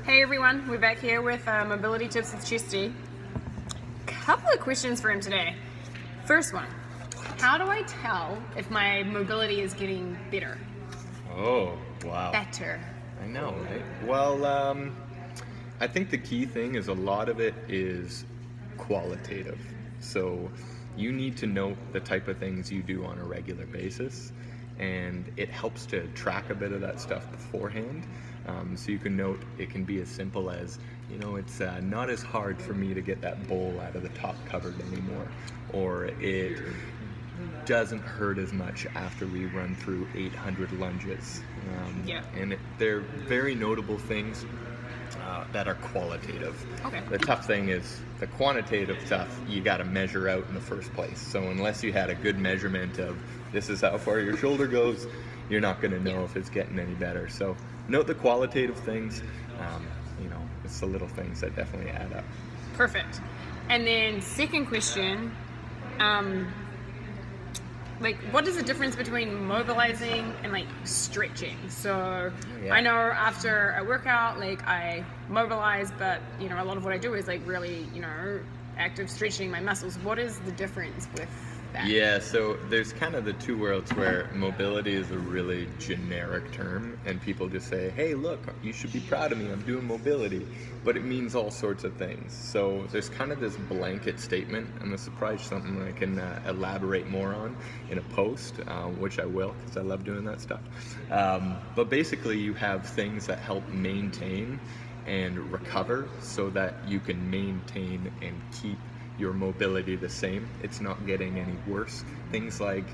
Hey everyone, we're back here with Mobility Tips with Chesty. Couple of questions for him today. First one, how do I tell if my mobility is getting better? Oh, wow. Better. I know, right? Well, I think the key thing is a lot of it is qualitative. So you need to know the type of things you do on a regular basis, and it helps to track a bit of that stuff beforehand. So you can note it can be as simple as, it's not as hard for me to get that bowl out of the top cupboard anymore, or it doesn't hurt as much after we run through 800 lunges. And they're very notable things that are qualitative. Okay. The tough thing is the quantitative stuff you got to measure out in the first place. So unless you had a good measurement of this is how far your shoulder goes, you're not going to know if it's getting any better. So note the qualitative things. It's the little things that definitely add up. Perfect. And then second question, what is the difference between mobilizing and stretching? So I know after a workout, I mobilize, but a lot of what I do is really, active stretching my muscles. What is the difference with that? Yeah, so there's kind of the two worlds where mobility is a really generic term and people just say, hey, look, you should be proud of me, I'm doing mobility, but it means all sorts of things. So there's kind of this blanket statement, and this is probably something I can elaborate more on in a post, which I will, because I love doing that stuff. But basically you have things that help maintain and recover so that you can maintain and keep your mobility the same. It's not getting any worse. Things like,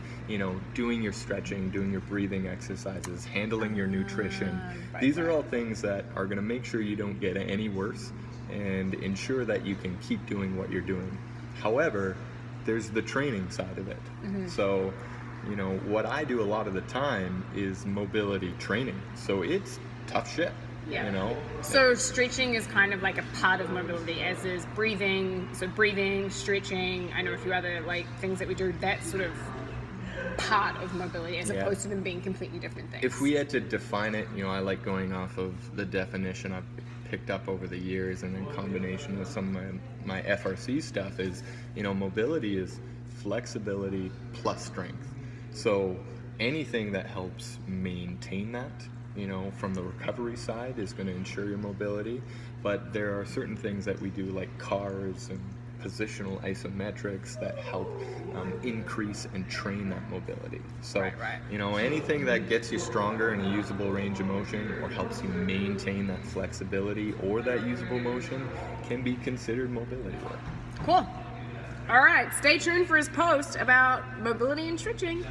doing your stretching, doing your breathing exercises, handling your nutrition. These are all things that are going to make sure you don't get any worse and ensure that you can keep doing what you're doing. However, there's the training side of it. So, what I do a lot of the time is mobility training. So it's tough shit. So stretching is kind of like a part of mobility, as is breathing. So breathing, stretching, I know a few other things that we do, that's sort of part of mobility as opposed to them being completely different things. If we had to define it, I like going off of the definition I've picked up over the years, and in combination with some of my FRC stuff is, mobility is flexibility plus strength. So anything that helps maintain that, from the recovery side is going to ensure your mobility, but there are certain things that we do like cars and positional isometrics that help increase and train that mobility. So, anything that gets you stronger in a usable range of motion or helps you maintain that flexibility or that usable motion can be considered mobility work. Cool. All right, stay tuned for his post about mobility and stretching.